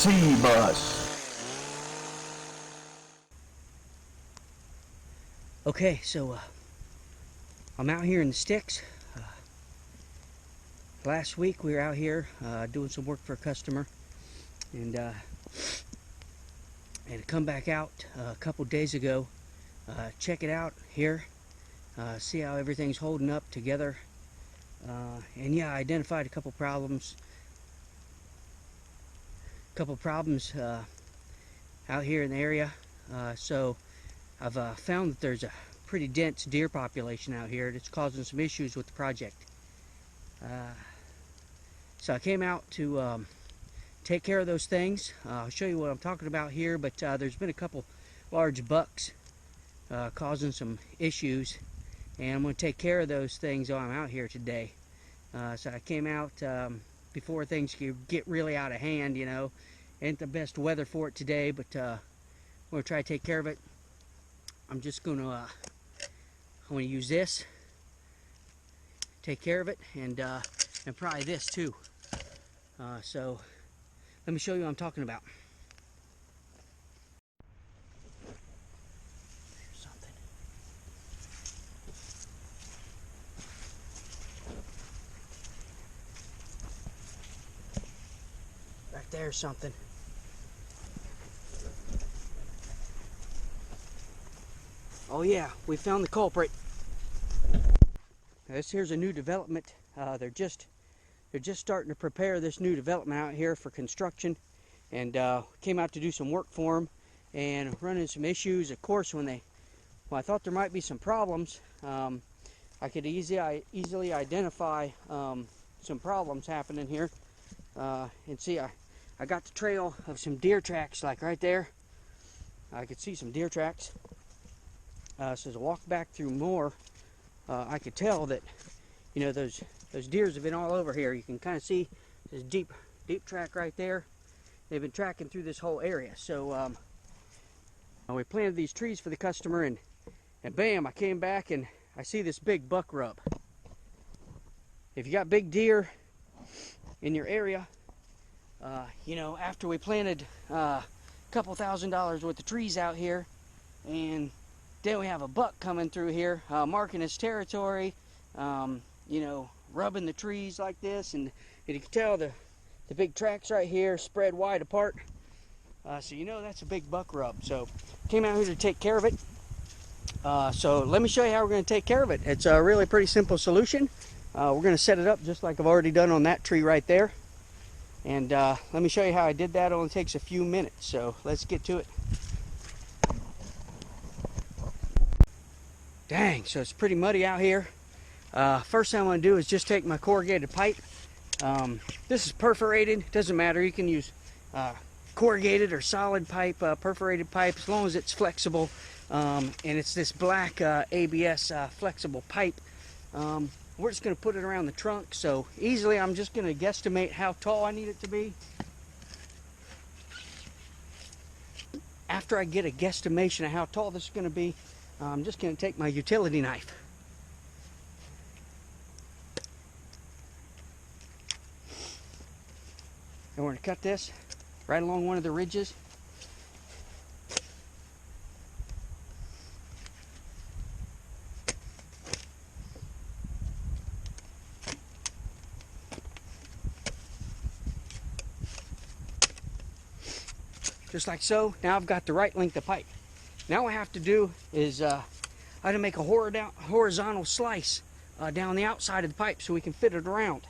C-Bus. Okay, so I'm out here in the sticks. Last week we were out here doing some work for a customer, and come back out a couple days ago, check it out here, see how everything's holding up together, and yeah, I identified a couple problems out here in the area. So I've found that there's a pretty dense deer population out here that's causing some issues with the project. So I came out to take care of those things. I'll show you what I'm talking about here, but there's been a couple large bucks causing some issues, and I'm going to take care of those things while I'm out here today. So I came out before things could get really out of hand, you know. Ain't the best weather for it today, but I'm going to try to take care of it. I'm just going to use this, take care of it, and probably this too. So let me show you what I'm talking about. There's something. Right there's something. Oh yeah, we found the culprit. Now, this here's a new development. They're just starting to prepare this new development out here for construction, and came out to do some work for them and running some issues. Of course, when I thought there might be some problems, I could easily identify some problems happening here. And see, I got the trail of some deer tracks, like right there. I could see some deer tracks. So as I walked back through more, I could tell that, you know, those deers have been all over here. You can kind of see this deep track right there. They've been tracking through this whole area. So we planted these trees for the customer, and bam, I came back and I see this big buck rub. If you got big deer in your area, you know, after we planted a couple $1,000s worth of trees out here, and then we have a buck coming through here, marking his territory, you know, rubbing the trees like this, and you can tell the big tracks right here spread wide apart. So you know that's a big buck rub. So came out here to take care of it. So let me show you how we're going to take care of it. It's a really pretty simple solution. We're going to set it up just like I've already done on that tree right there. And let me show you how I did that. It only takes a few minutes, so let's get to it. Dang, so it's pretty muddy out here. First thing I'm going to do is just take my corrugated pipe. This is perforated. Doesn't matter. You can use corrugated or solid pipe, perforated pipe, as long as it's flexible. And it's this black ABS flexible pipe. We're just going to put it around the trunk. So easily I'm just going to guesstimate how tall I need it to be. After I get a guesstimation of how tall this is going to be, I'm just going to take my utility knife. And we're going to cut this right along one of the ridges. Just like so. Now I've got the right length of pipe. Now what I have to do is I have to make a horizontal slice down the outside of the pipe so we can fit it around.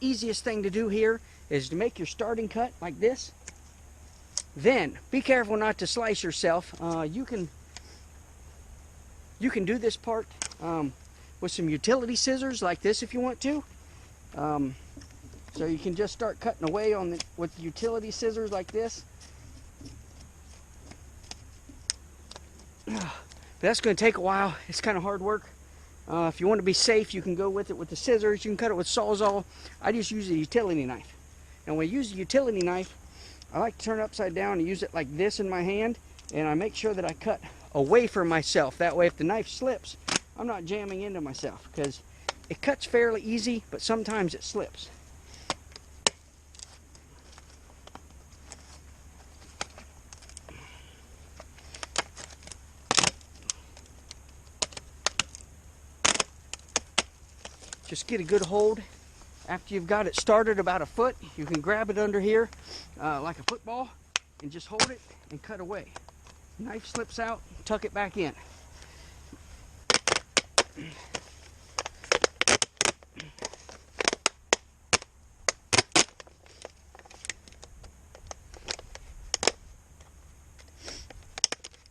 Easiest thing to do here is to make your starting cut like this. Then be careful not to slice yourself. You can do this part with some utility scissors like this if you want to. So you can just start cutting away with utility scissors like this. But that's going to take a while. It's kind of hard work. If you want to be safe, you can go with it with the scissors. You can cut it with Sawzall. I just use a utility knife. And when I use a utility knife, I like to turn it upside down and use it like this in my hand. And I make sure that I cut away from myself. That way if the knife slips, I'm not jamming into myself, because it cuts fairly easy, but sometimes it slips. just get a good hold. After you've got it started about a foot, you can grab it under here like a football and just hold it and cut away. Knife slips out, tuck it back in.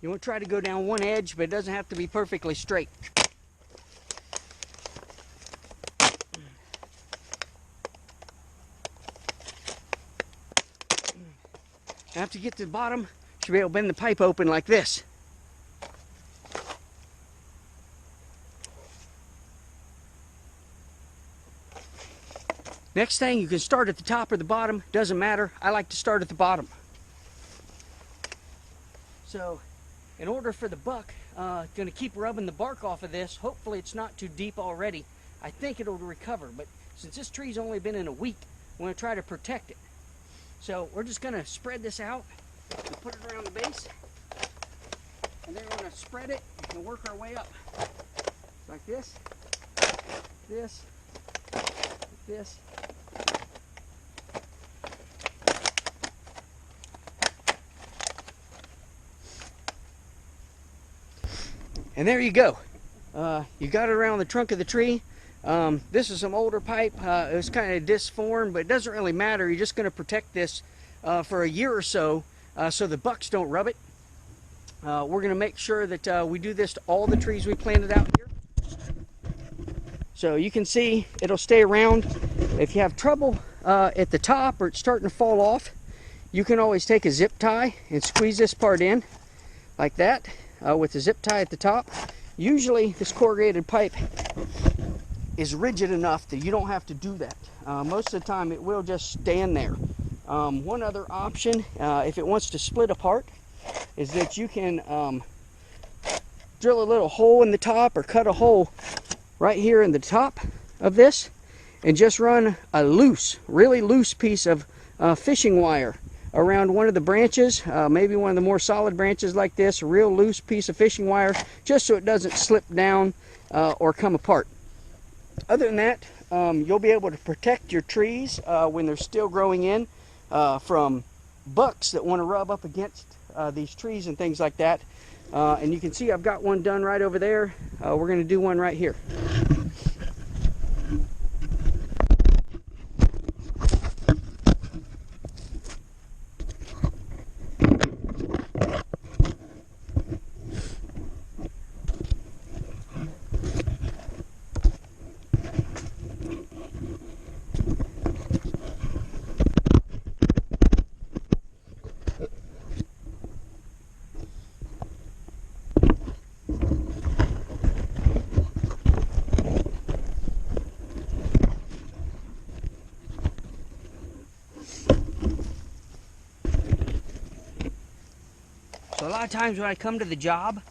You want to try to go down one edge, but it doesn't have to be perfectly straight. After you get to the bottom, you should be able to bend the pipe open like this. Next thing, you can start at the top or the bottom, doesn't matter. I like to start at the bottom. So, in order for the buck, going to keep rubbing the bark off of this, hopefully it's not too deep already. I think it'll recover, but since this tree's only been in a week, we're going to try to protect it. So we're just going to spread this out and put it around the base, and then we're going to spread it and work our way up. Like this, this, this. And there you go. You got it around the trunk of the tree. This is some older pipe. It was kind of disformed, but it doesn't really matter. You're just going to protect this for a year or so the bucks don't rub it. We're going to make sure that we do this to all the trees we planted out here. So you can see it'll stay around. If you have trouble at the top or it's starting to fall off, you can always take a zip tie and squeeze this part in like that. With a zip tie at the top. Usually this corrugated pipe is rigid enough that you don't have to do that. Most of the time it will just stand there. One other option, if it wants to split apart, is that you can drill a little hole in the top or cut a hole right here in the top of this and just run a really loose piece of fishing wire around one of the branches, maybe one of the more solid branches like this, a real loose piece of fishing wire, just so it doesn't slip down or come apart. Other than that, you'll be able to protect your trees when they're still growing in from bucks that want to rub up against these trees and things like that. And you can see I've got one done right over there. We're going to do one right here. So a lot of times when I come to the job,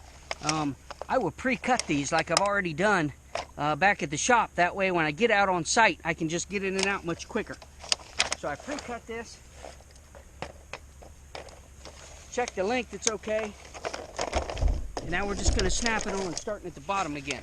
I will pre-cut these like I've already done back at the shop. That way when I get out on site, I can just get in and out much quicker. So I pre-cut this, check the length, it's okay. And now we're just going to snap it on, starting at the bottom again.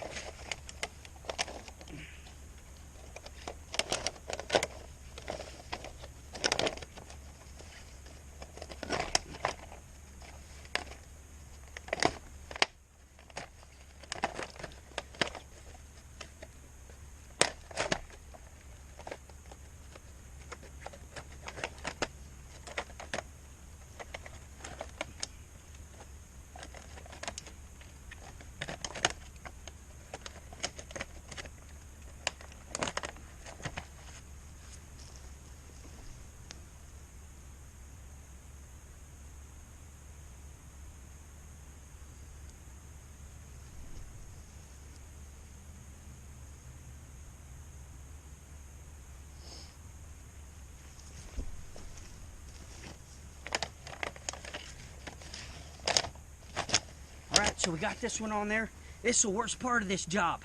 Alright, so we got this one on there. This is the worst part of this job.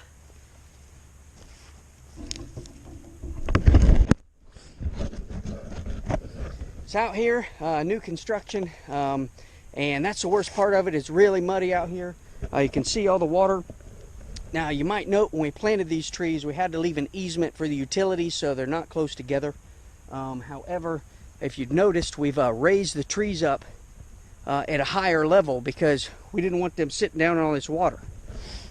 It's out here, new construction, and that's the worst part of it. It's really muddy out here. You can see all the water Now you might note when we planted these trees we had to leave an easement for the utilities so they're not close together. However, if you've noticed, we've raised the trees up at a higher level because we didn't want them sitting down in all this water.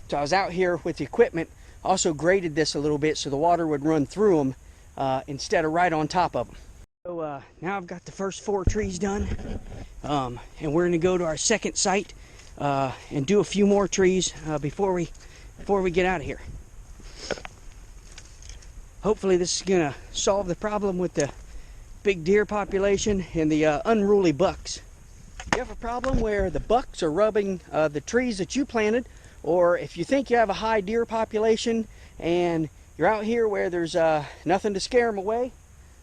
So I was out here with the equipment, also graded this a little bit so the water would run through them instead of right on top of them. So now I've got the first 4 trees done, and we're going to go to our second site and do a few more trees before we get out of here. Hopefully this is going to solve the problem with the big deer population and the unruly bucks. If you have a problem where the bucks are rubbing the trees that you planted, or if you think you have a high deer population and you're out here where there's nothing to scare them away,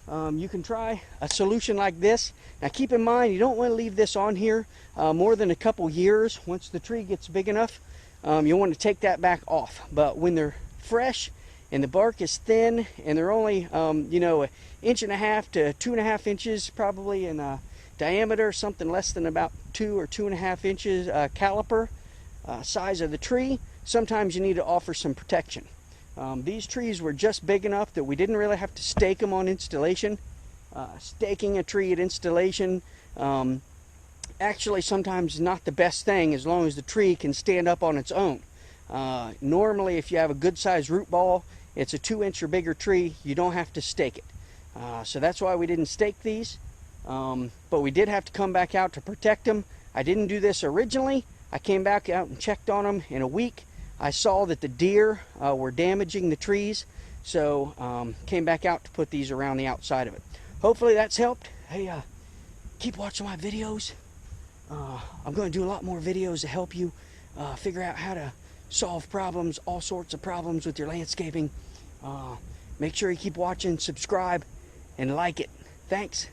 you can try a solution like this. Now keep in mind, you don't want to leave this on here more than a couple years. Once the tree gets big enough, you'll want to take that back off. But when they're fresh and the bark is thin and they're only you know, 1.5 to 2.5 inches probably in diameter, something less than about 2 or 2.5 inches caliper size of the tree, sometimes you need to offer some protection. These trees were just big enough that we didn't really have to stake them on installation. Staking a tree at installation actually sometimes not the best thing as long as the tree can stand up on its own. Normally if you have a good sized root ball, it's a 2-inch or bigger tree, you don't have to stake it. So that's why we didn't stake these, but we did have to come back out to protect them. I didn't do this originally. I came back out and checked on them in a week. I saw that the deer were damaging the trees, so came back out to put these around the outside of it. Hopefully that's helped. Hey, keep watching my videos. I'm going to do a lot more videos to help you figure out how to solve problems, all sorts of problems with your landscaping. Make sure you keep watching, subscribe, and like it. Thanks.